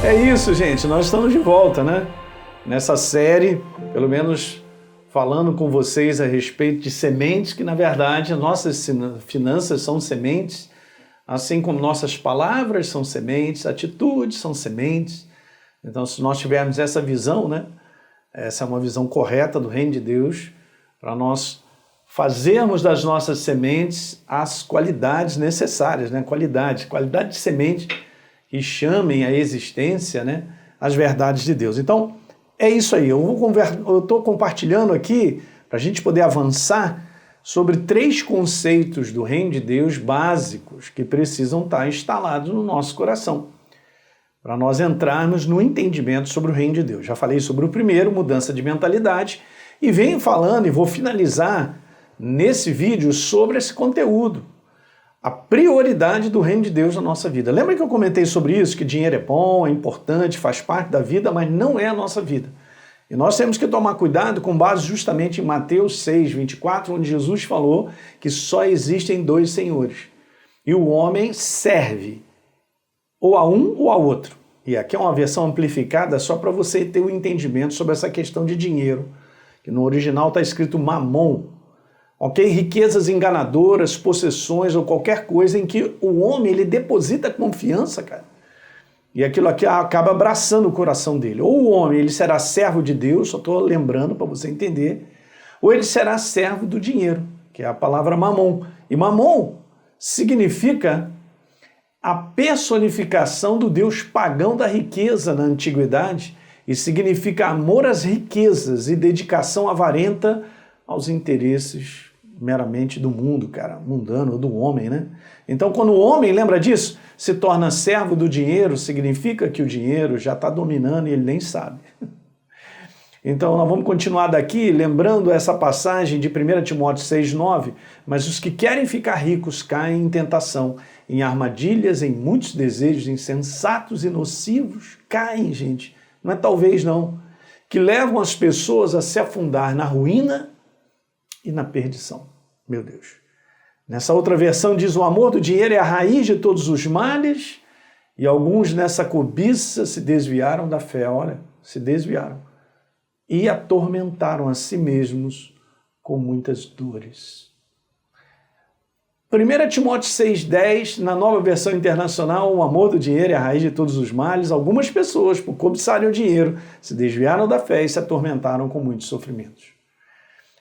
É isso, gente, nós estamos de volta, né? Nessa série, pelo menos falando com vocês a respeito de sementes, que na verdade nossas finanças são sementes, assim como nossas palavras são sementes, atitudes são sementes. Então, se nós tivermos essa visão, né? Essa é uma visão correta do reino de Deus, para nós fazermos das nossas sementes as qualidades necessárias, né? Qualidade de semente que chamem à existência, né, as verdades de Deus. Então, é isso aí. Eu estou compartilhando aqui, para a gente poder avançar, sobre 3 conceitos do reino de Deus básicos que precisam estar instalados no nosso coração, para nós entrarmos no entendimento sobre o reino de Deus. Já falei sobre o primeiro, mudança de mentalidade, e venho falando, e vou finalizar nesse vídeo sobre esse conteúdo, a prioridade do reino de Deus na nossa vida. Lembra que eu comentei sobre isso, que dinheiro é bom, é importante, faz parte da vida, mas não é a nossa vida. E nós temos que tomar cuidado com base justamente em Mateus 6, 24, onde Jesus falou que só existem 2 senhores. E o homem serve ou a um ou a outro. E aqui é uma versão amplificada só para você ter o entendimento sobre essa questão de dinheiro, que no original está escrito mamon. Ok? Riquezas enganadoras, possessões ou qualquer coisa em que o homem ele deposita confiança, cara. E aquilo aqui acaba abraçando o coração dele. Ou o homem ele será servo de Deus, só estou lembrando para você entender, ou ele será servo do dinheiro, que é a palavra mamon. E mamon significa a personificação do Deus pagão da riqueza na antiguidade e significa amor às riquezas e dedicação avarenta aos interesses meramente do mundo, cara, mundano, do homem, né? Então, quando o homem, lembra disso, se torna servo do dinheiro, significa que o dinheiro já está dominando e ele nem sabe. Então, nós vamos continuar daqui, lembrando essa passagem de 1 Timóteo 6,9, mas os que querem ficar ricos caem em tentação, em armadilhas, em muitos desejos insensatos e nocivos, caem, gente, não é talvez não, que levam as pessoas a se afundar na ruína e na perdição. Meu Deus. Nessa outra versão diz: o amor do dinheiro é a raiz de todos os males, e alguns nessa cobiça se desviaram da fé, olha, se desviaram, e atormentaram a si mesmos com muitas dores. 1 Timóteo 6,10, na nova versão internacional, o amor do dinheiro é a raiz de todos os males. Algumas pessoas, por cobiçarem o dinheiro, se desviaram da fé e se atormentaram com muitos sofrimentos.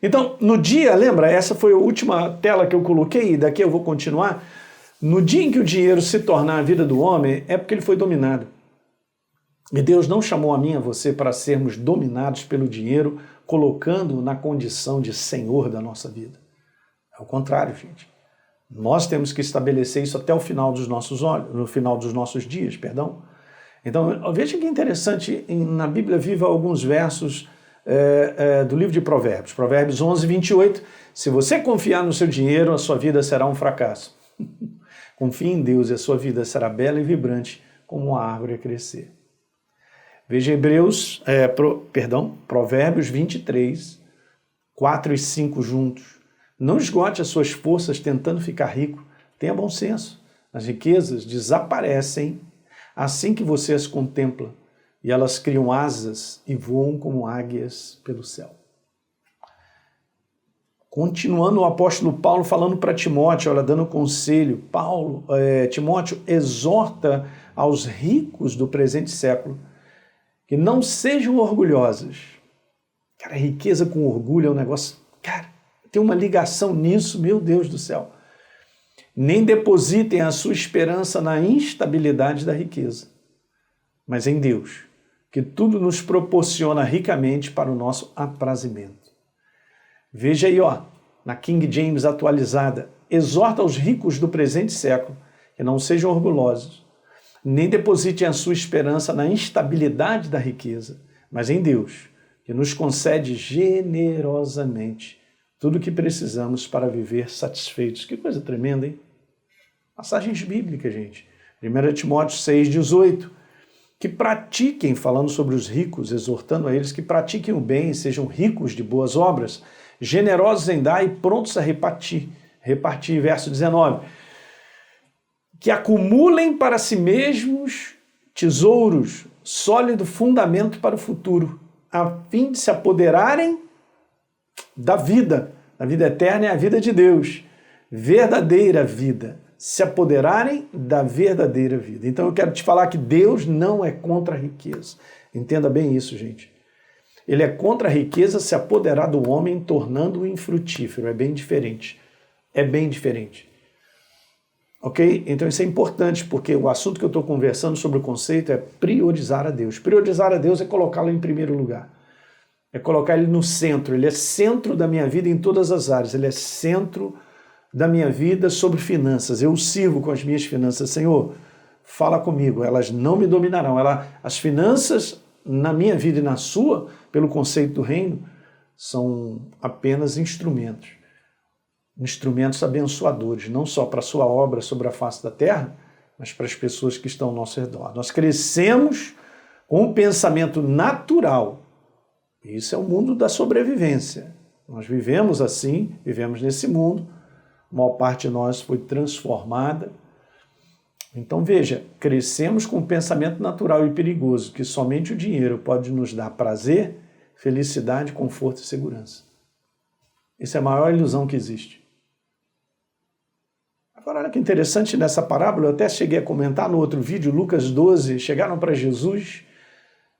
Então, no dia, lembra, essa foi a última tela que eu coloquei, e daqui eu vou continuar. No dia em que o dinheiro se tornar a vida do homem, é porque ele foi dominado. E Deus não chamou a mim e a você para sermos dominados pelo dinheiro, colocando-o na condição de senhor da nossa vida. É o contrário, gente. Nós temos que estabelecer isso até o final dos nossos olhos, no final dos nossos dias, perdão. Então, veja que interessante, na Bíblia Viva, alguns versos do livro de Provérbios. Provérbios 11, 28. Se você confiar no seu dinheiro, a sua vida será um fracasso. Confie em Deus e a sua vida será bela e vibrante como uma árvore a crescer. Veja Provérbios 23, 4 e 5 juntos. Não esgote as suas forças tentando ficar rico. Tenha bom senso. As riquezas desaparecem assim que você as contempla, e elas criam asas e voam como águias pelo céu. Continuando o apóstolo Paulo falando para Timóteo, olha, dando conselho, Timóteo exorta aos ricos do presente século que não sejam orgulhosos. Cara, riqueza com orgulho é um negócio, cara, tem uma ligação nisso, meu Deus do céu. Nem depositem a sua esperança na instabilidade da riqueza, mas em Deus, que tudo nos proporciona ricamente para o nosso aprazimento. Veja aí, na King James atualizada, exorta aos ricos do presente século que não sejam orgulhosos, nem depositem a sua esperança na instabilidade da riqueza, mas em Deus, que nos concede generosamente tudo o que precisamos para viver satisfeitos. Que coisa tremenda, hein? Passagens bíblicas, gente. 1 Timóteo 6,18. Que pratiquem, falando sobre os ricos, exortando a eles que pratiquem o bem e sejam ricos de boas obras, generosos em dar e prontos a repartir. Verso 19. Que acumulem para si mesmos tesouros sólido fundamento para o futuro, a fim de se apoderarem da vida. A vida eterna é a vida de Deus, verdadeira vida. Se apoderarem da verdadeira vida. Então eu quero te falar que Deus não é contra a riqueza. Entenda bem isso, gente. Ele é contra a riqueza se apoderar do homem, tornando-o infrutífero. É bem diferente. É bem diferente. Ok? Então isso é importante, porque o assunto que eu estou conversando sobre o conceito é priorizar a Deus. Priorizar a Deus é colocá-lo em primeiro lugar. É colocar ele no centro. Ele é centro da minha vida em todas as áreas. Ele é centro da minha vida sobre finanças. Eu sirvo com as minhas finanças. Senhor, fala comigo. Elas não me dominarão. As finanças na minha vida e na sua, pelo conceito do reino, são apenas instrumentos. Instrumentos abençoadores, não só para a sua obra sobre a face da terra, mas para as pessoas que estão ao nosso redor. Nós crescemos com um pensamento natural. Isso é o mundo da sobrevivência. Nós vivemos assim, vivemos nesse mundo, a maior parte de nós foi transformada. Então veja, crescemos com um pensamento natural e perigoso, que somente o dinheiro pode nos dar prazer, felicidade, conforto e segurança. Essa é a maior ilusão que existe. Agora, olha que interessante nessa parábola, eu até cheguei a comentar no outro vídeo, Lucas 12, chegaram para Jesus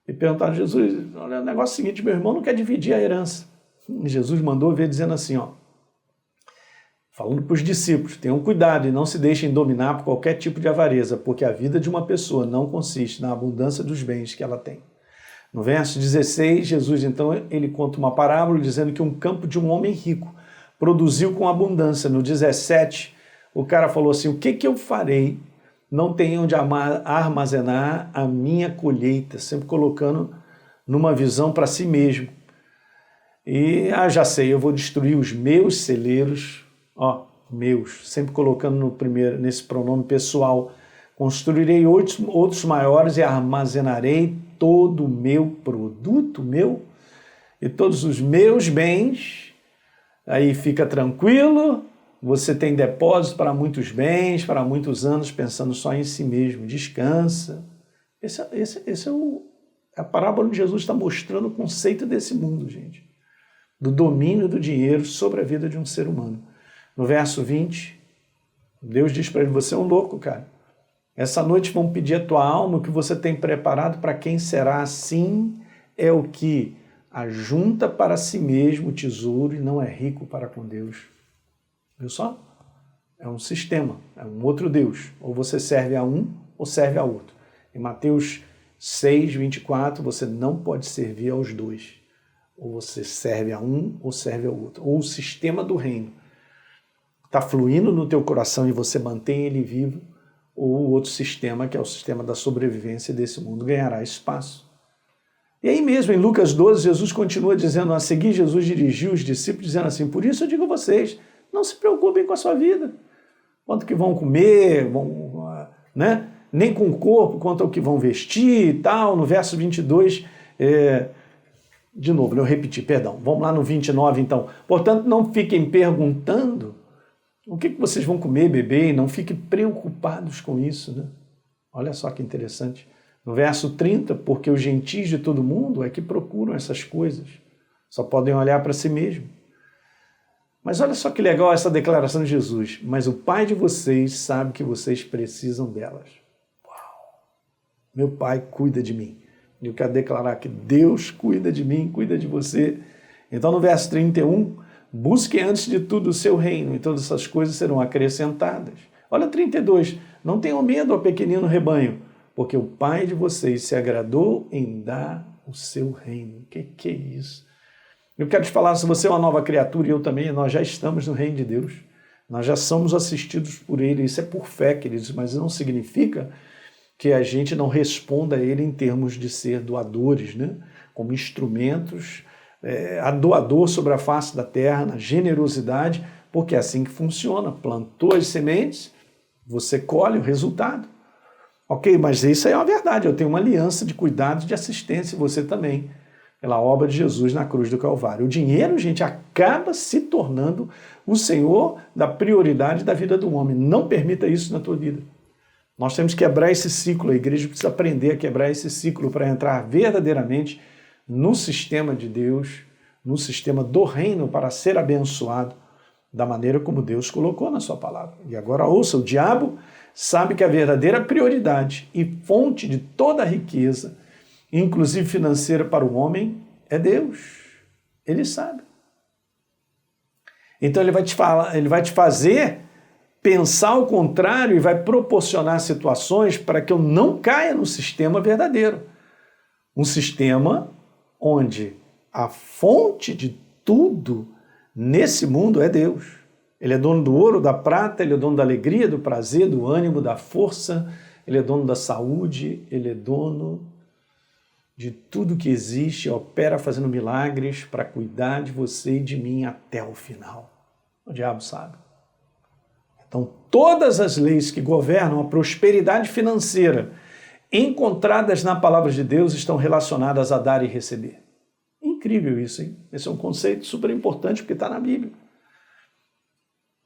e perguntaram a Jesus, olha, o negócio é o seguinte, meu irmão não quer dividir a herança. E Jesus mandou ver dizendo assim, falando para os discípulos, tenham cuidado e não se deixem dominar por qualquer tipo de avareza, porque a vida de uma pessoa não consiste na abundância dos bens que ela tem. No verso 16, Jesus, então, ele conta uma parábola dizendo que um campo de um homem rico produziu com abundância. No 17, o cara falou assim, o que eu farei? Não tenho onde armazenar a minha colheita, sempre colocando numa visão para si mesmo. E, já sei, eu vou destruir os meus celeiros, meus, sempre colocando nesse pronome pessoal. Construirei outros maiores e armazenarei todo o meu produto, e todos os meus bens. Aí fica tranquilo, você tem depósito para muitos bens, para muitos anos, pensando só em si mesmo, descansa. Esse é a parábola onde Jesus está mostrando o conceito desse mundo, gente, do domínio do dinheiro sobre a vida de um ser humano. No verso 20, Deus diz para ele, você é um louco, cara. Essa noite vão pedir a tua alma, o que você tem preparado para quem será assim é o que ajunta para si mesmo o tesouro e não é rico para com Deus. Viu só? É um sistema, é um outro Deus. Ou você serve a um ou serve a outro. Em Mateus 6, 24, você não pode servir aos dois. Ou você serve a um ou serve ao outro. Ou o sistema do reino está fluindo no teu coração e você mantém ele vivo, ou o outro sistema, que é o sistema da sobrevivência desse mundo, ganhará espaço. E aí mesmo, em Lucas 12, Jesus continua dizendo, a seguir Jesus dirigiu os discípulos, dizendo assim, por isso eu digo a vocês, não se preocupem com a sua vida, quanto que vão comer, né? Nem com o corpo, quanto ao que vão vestir e tal. No verso 22, de novo, eu repeti, perdão, vamos lá no 29 então. Portanto, não fiquem perguntando o que vocês vão comer, beber, e não fiquem preocupados com isso, né? Olha só que interessante. No verso 30, porque os gentis de todo mundo é que procuram essas coisas, só podem olhar para si mesmo. Mas olha só que legal essa declaração de Jesus, mas o Pai de vocês sabe que vocês precisam delas. Uau! Meu Pai cuida de mim. Eu quero declarar que Deus cuida de mim, cuida de você. Então no verso 31, busque antes de tudo o seu reino e todas essas coisas serão acrescentadas. Olha 32, não tenham medo, ó pequenino rebanho, porque o Pai de vocês se agradou em dar o seu reino. Que é isso? Eu quero te falar, se você é uma nova criatura e eu também, nós já estamos no reino de Deus. Nós já somos assistidos por Ele. Isso é por fé, queridos, mas não significa que a gente não responda a Ele em termos de ser doadores, né? Como instrumentos, a doador sobre a face da terra, na generosidade, porque é assim que funciona. Plantou as sementes, você colhe o resultado. Ok, mas isso aí é uma verdade. Eu tenho uma aliança de cuidado, de assistência, e você também, pela obra de Jesus na cruz do Calvário. O dinheiro, gente, acaba se tornando o senhor da prioridade da vida do homem. Não permita isso na tua vida. Nós temos que quebrar esse ciclo, a igreja precisa aprender a quebrar esse ciclo para entrar verdadeiramente no sistema de Deus, no sistema do reino, para ser abençoado da maneira como Deus colocou na sua palavra. E agora ouça, o diabo sabe que a verdadeira prioridade e fonte de toda a riqueza, inclusive financeira para o homem, é Deus. Ele sabe. Então ele vai te fazer pensar ao contrário e vai proporcionar situações para que eu não caia no sistema verdadeiro. Um sistema onde a fonte de tudo nesse mundo é Deus. Ele é dono do ouro, da prata, ele é dono da alegria, do prazer, do ânimo, da força, ele é dono da saúde, ele é dono de tudo que existe, opera fazendo milagres para cuidar de você e de mim até o final. O diabo sabe. Então, todas as leis que governam a prosperidade financeira encontradas na palavra de Deus estão relacionadas a dar e receber. Incrível isso, hein? Esse é um conceito super importante porque está na Bíblia.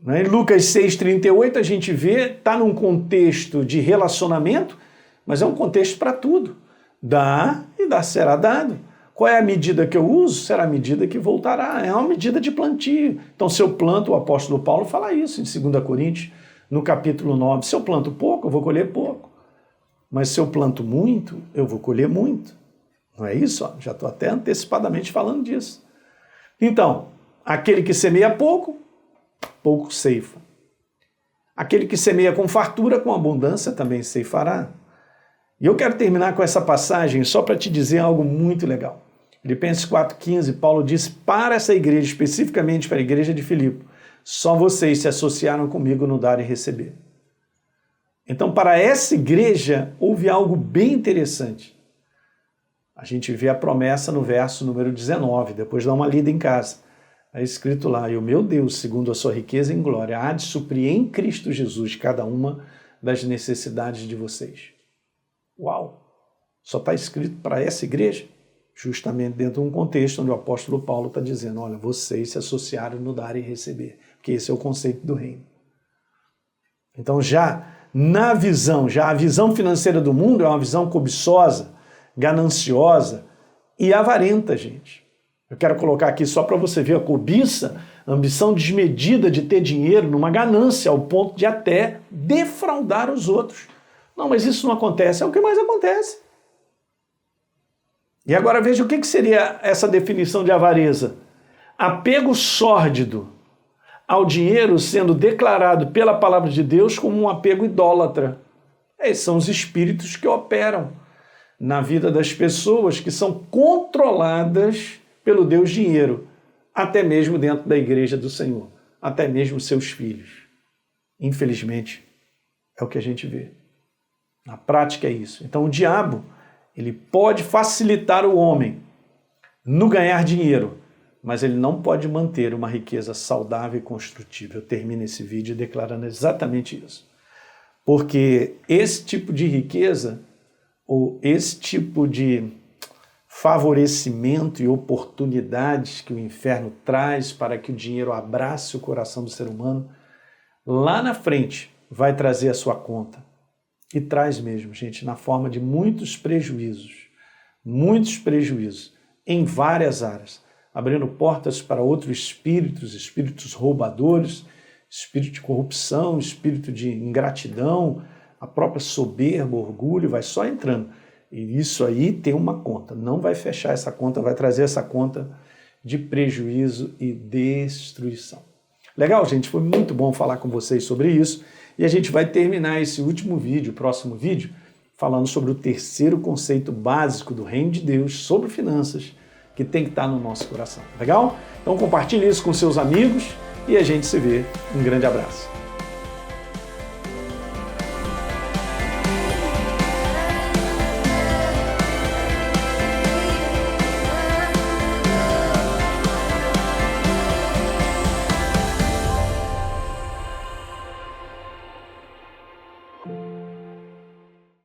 Em Lucas 6,38 a gente vê, está num contexto de relacionamento, mas é um contexto para tudo. Dá e dá será dado. Qual é a medida que eu uso? Será a medida que voltará. É uma medida de plantio. Então, se eu planto, o apóstolo Paulo fala isso em 2 Coríntios, no capítulo 9. Se eu planto pouco, eu vou colher pouco. Mas se eu planto muito, eu vou colher muito. Não é isso? Já estou até antecipadamente falando disso. Então, aquele que semeia pouco, pouco ceifa. Aquele que semeia com fartura, com abundância, também ceifará. E eu quero terminar com essa passagem só para te dizer algo muito legal. Filipenses 4,15, Paulo diz para essa igreja, especificamente para a igreja de Filipe, só vocês se associaram comigo no dar e receber. Então, para essa igreja, houve algo bem interessante. A gente vê a promessa no verso número 19, depois dá uma lida em casa. É escrito lá, e o meu Deus, segundo a sua riqueza em glória, há de suprir em Cristo Jesus cada uma das necessidades de vocês. Uau! Só está escrito para essa igreja? Justamente dentro de um contexto onde o apóstolo Paulo está dizendo, olha, vocês se associaram no dar e receber, porque esse é o conceito do reino. Então já na visão, já a visão financeira do mundo é uma visão cobiçosa, gananciosa e avarenta, gente. Eu quero colocar aqui só para você ver a cobiça, a ambição desmedida de ter dinheiro numa ganância, ao ponto de até defraudar os outros. Não, mas isso não acontece, é o que mais acontece. E agora veja o que seria essa definição de avareza. Apego sórdido ao dinheiro sendo declarado pela palavra de Deus como um apego idólatra. Esses são os espíritos que operam na vida das pessoas que são controladas pelo Deus dinheiro, até mesmo dentro da igreja do Senhor, até mesmo seus filhos. Infelizmente, é o que a gente vê. Na prática é isso. Então o diabo, ele pode facilitar o homem no ganhar dinheiro, mas ele não pode manter uma riqueza saudável e construtiva. Eu termino esse vídeo declarando exatamente isso. Porque esse tipo de riqueza, ou esse tipo de favorecimento e oportunidades que o inferno traz para que o dinheiro abrace o coração do ser humano, lá na frente vai trazer a sua conta. E traz mesmo, gente, na forma de muitos prejuízos em várias áreas, abrindo portas para outros espíritos roubadores, espírito de corrupção, espírito de ingratidão, a própria soberba, orgulho, vai só entrando. E isso aí tem uma conta, não vai fechar essa conta, vai trazer essa conta de prejuízo e destruição. Legal, gente? Foi muito bom falar com vocês sobre isso. E a gente vai terminar esse último vídeo, o próximo vídeo, falando sobre o terceiro conceito básico do reino de Deus sobre finanças, que tem que estar no nosso coração. Legal? Então compartilhe isso com seus amigos e a gente se vê. Um grande abraço.